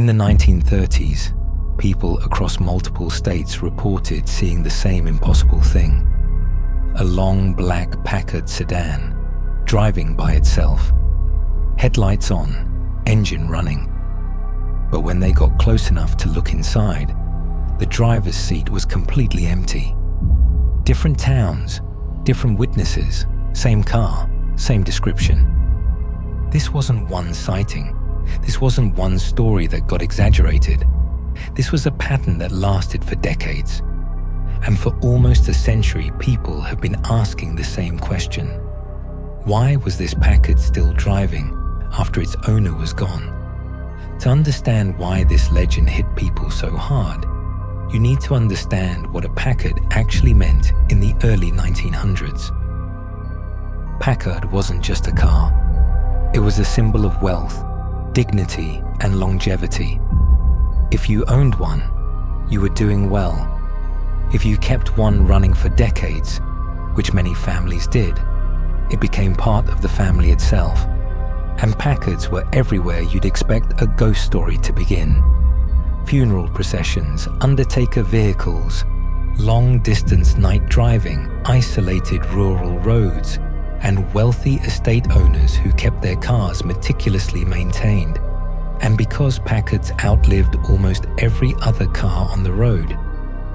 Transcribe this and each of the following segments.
In the 1930s, people across multiple states reported seeing the same impossible thing. A long black Packard sedan, driving by itself. Headlights on, engine running. But when they got close enough to look inside, the driver's seat was completely empty. Different towns, different witnesses, same car, same description. This wasn't one sighting. This wasn't one story that got exaggerated. This was a pattern that lasted for decades. And for almost a century, people have been asking the same question. Why was this Packard still driving after its owner was gone? To understand why this legend hit people so hard, you need to understand what a Packard actually meant in the early 1900s. Packard wasn't just a car. It was a symbol of wealth, dignity, and longevity. If you owned one, you were doing well. If you kept one running for decades, which many families did, it became part of the family itself. And Packards were everywhere you'd expect a ghost story to begin. Funeral processions, undertaker vehicles, long-distance night driving, isolated rural roads, and wealthy estate owners who kept their cars meticulously maintained. And because Packards outlived almost every other car on the road,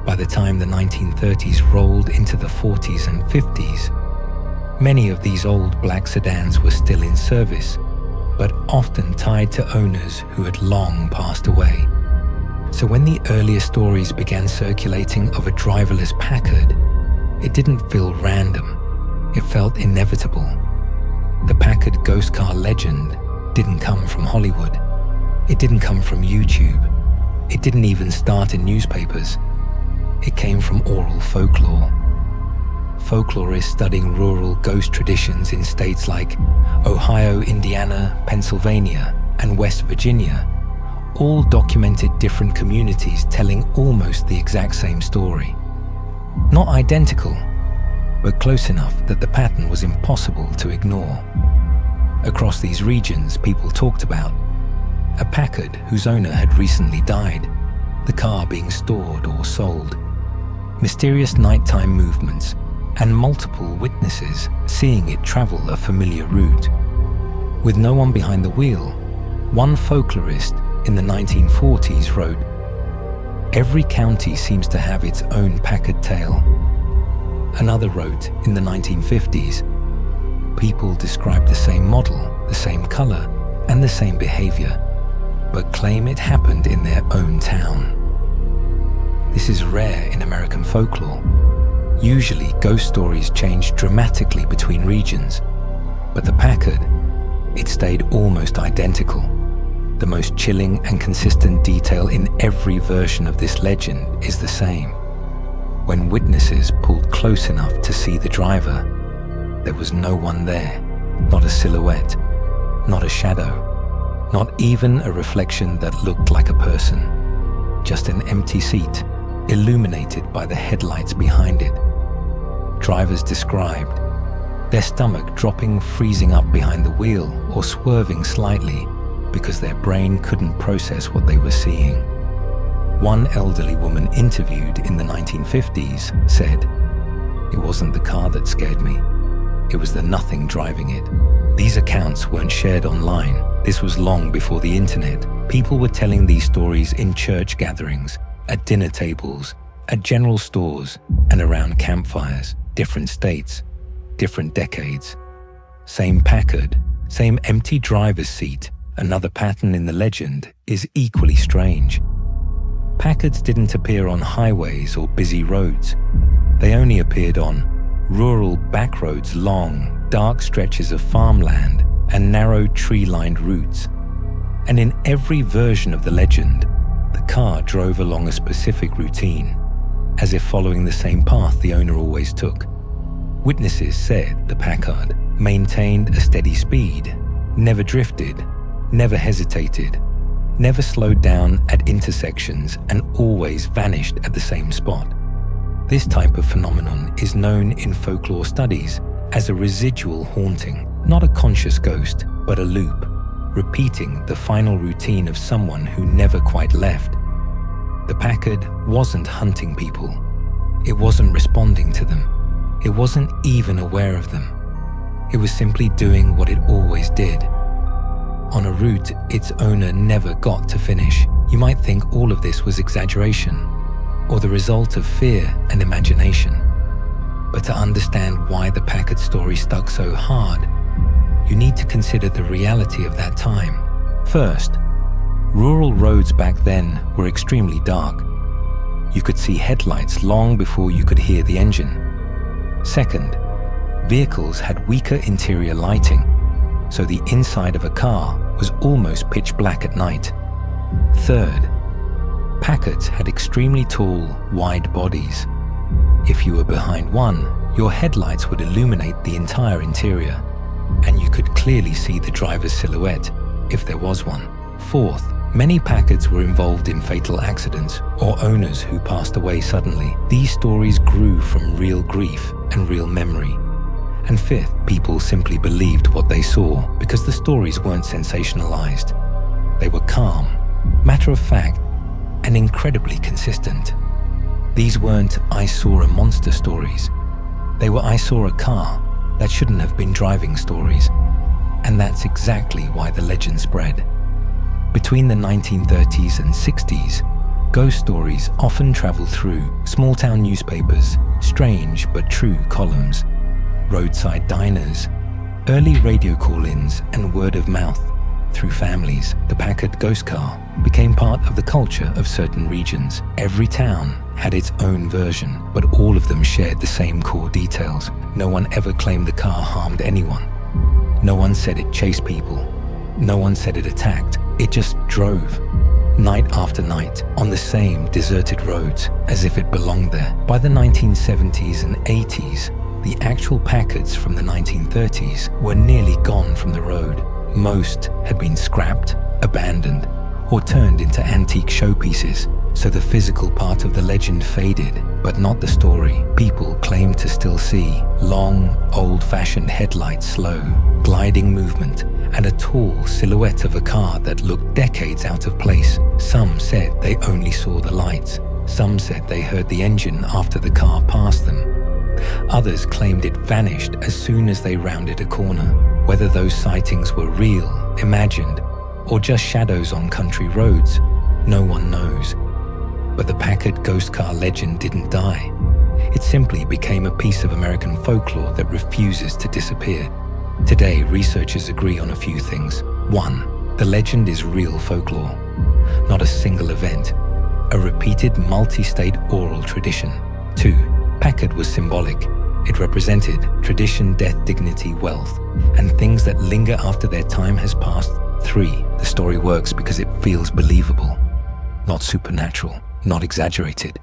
by the time the 1930s rolled into the 40s and 50s, many of these old black sedans were still in service, but often tied to owners who had long passed away. So when the earlier stories began circulating of a driverless Packard, it didn't feel random. It felt inevitable. The Packard ghost car legend didn't come from Hollywood. It didn't come from YouTube. It didn't even start in newspapers. It came from oral folklore. Folklorists studying rural ghost traditions in states like Ohio, Indiana, Pennsylvania, and West Virginia all documented different communities telling almost the exact same story. Not identical, but close enough that the pattern was impossible to ignore. Across these regions, people talked about a Packard whose owner had recently died, the car being stored or sold, mysterious nighttime movements, and multiple witnesses seeing it travel a familiar route. With no one behind the wheel, one folklorist in the 1940s wrote, "Every county seems to have its own Packard tale." Another wrote in the 1950s, "People describe the same model, the same color, and the same behavior, but claim it happened in their own town." This is rare in American folklore. Usually, ghost stories change dramatically between regions, but the Packard, it stayed almost identical. The most chilling and consistent detail in every version of this legend is the same. When witnesses pulled close enough to see the driver, there was no one there, not a silhouette, not a shadow, not even a reflection that looked like a person, just an empty seat, illuminated by the headlights behind it. Drivers described their stomach dropping, freezing up behind the wheel, or swerving slightly because their brain couldn't process what they were seeing. One elderly woman interviewed in the 1950s said, "It wasn't the car that scared me. It was the nothing driving it." These accounts weren't shared online. This was long before the internet. People were telling these stories in church gatherings, at dinner tables, at general stores, and around campfires. Different states, different decades. Same Packard, same empty driver's seat. Another pattern in the legend is equally strange. Packards didn't appear on highways or busy roads. They only appeared on rural back roads, long, dark stretches of farmland, and narrow tree-lined routes. And in every version of the legend, the car drove along a specific routine, as if following the same path the owner always took. Witnesses said the Packard maintained a steady speed, never drifted, never hesitated, never slowed down at intersections, and always vanished at the same spot. This type of phenomenon is known in folklore studies as a residual haunting, not a conscious ghost, but a loop. repeating the final routine of someone who never quite left. The Packard wasn't hunting people. It wasn't responding to them. It wasn't even aware of them. It was simply doing what it always did. On a route its owner never got to finish. You might think all of this was exaggeration, or the result of fear and imagination. But to understand why the Packard story stuck so hard, you need to consider the reality of that time. First, rural roads back then were extremely dark. You could see headlights long before you could hear the engine. Second, vehicles had weaker interior lighting, so the inside of a car was almost pitch black at night. Third, Packards had extremely tall, wide bodies. If you were behind one, your headlights would illuminate the entire interior, and you could clearly see the driver's silhouette, if there was one. Fourth, many Packards were involved in fatal accidents or owners who passed away suddenly. These stories grew from real grief and real memory. And fifth, people simply believed what they saw because the stories weren't sensationalized. They were calm, matter-of-fact, and incredibly consistent. These weren't "I saw a monster" stories. They were "I saw a car that shouldn't have been driving" stories. And that's exactly why the legend spread. Between the 1930s and 60s, ghost stories often traveled through small-town newspapers, strange but true columns, roadside diners, early radio call-ins, and word of mouth. Through families, the Packard ghost car became part of the culture of certain regions. Every town had its own version, but all of them shared the same core details. No one ever claimed the car harmed anyone. No one said it chased people. No one said it attacked. It just drove, night after night, on the same deserted roads, as if it belonged there. By the 1970s and 80s, the actual Packards from the 1930s were nearly gone from the road. Most had been scrapped, abandoned, or turned into antique showpieces, so the physical part of the legend faded, but not the story. People claimed to still see long, old-fashioned headlights, slow, gliding movement, and a tall silhouette of a car that looked decades out of place. Some said they only saw the lights. Some said they heard the engine after the car passed them. Others claimed it vanished as soon as they rounded a corner. Whether those sightings were real, imagined, or just shadows on country roads, no one knows. But the Packard ghost car legend didn't die. It simply became a piece of American folklore that refuses to disappear. Today, researchers agree on a few things. 1. The legend is real folklore, not a single event, a repeated multi-state oral tradition. 2. Packard was symbolic. It represented tradition, death, dignity, wealth, and things that linger after their time has passed. 3. The story works because it feels believable, not supernatural, not exaggerated,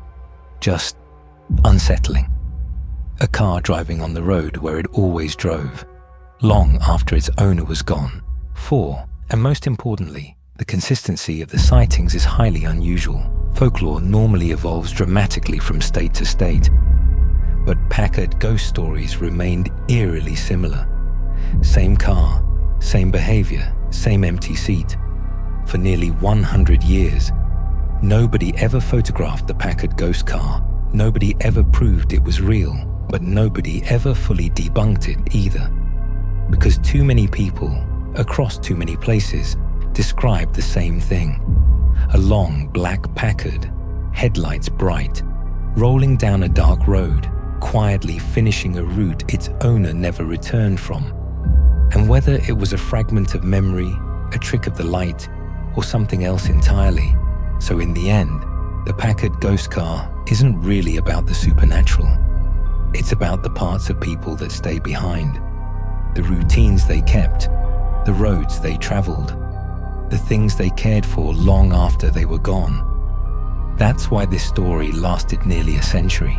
just unsettling. A car driving on the road where it always drove, long after its owner was gone. 4. And most importantly, the consistency of the sightings is highly unusual. Folklore normally evolves dramatically from state to state, but Packard ghost stories remained eerily similar. Same car, same behavior, same empty seat. For nearly 100 years, nobody ever photographed the Packard ghost car. Nobody ever proved it was real, but nobody ever fully debunked it either. Because too many people, across too many places, described the same thing. A long black Packard, headlights bright, rolling down a dark road, quietly finishing a route its owner never returned from. And whether it was a fragment of memory, a trick of the light, or something else entirely. So in the end, the Packard ghost car isn't really about the supernatural. It's about the parts of people that stay behind, the routines they kept, the roads they traveled, the things they cared for long after they were gone. That's why this story lasted nearly a century.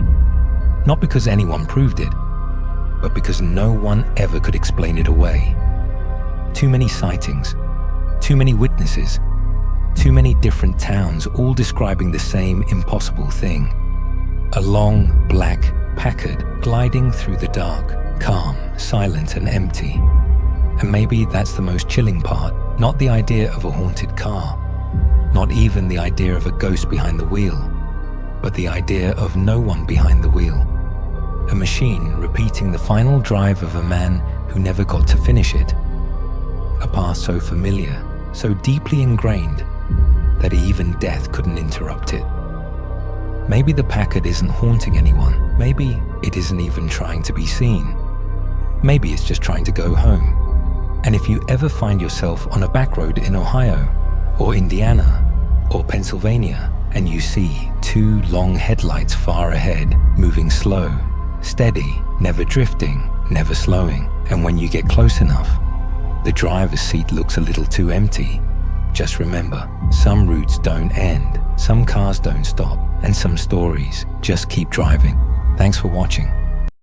Not because anyone proved it, but because no one ever could explain it away. Too many sightings, too many witnesses, too many different towns all describing the same impossible thing. A long, black Packard gliding through the dark, calm, silent and empty. And maybe that's the most chilling part. Not the idea of a haunted car, not even the idea of a ghost behind the wheel, but the idea of no one behind the wheel. A machine repeating the final drive of a man who never got to finish it. A past so familiar, so deeply ingrained, that even death couldn't interrupt it. Maybe the Packard isn't haunting anyone. Maybe it isn't even trying to be seen. Maybe it's just trying to go home. And if you ever find yourself on a back road in Ohio, or Indiana, or Pennsylvania, and you see two long headlights far ahead, moving slow, steady, never drifting, never slowing, and when you get close enough, the driver's seat looks a little too empty, just remember, some routes don't end, some cars don't stop, and some stories just keep driving. Thanks for watching.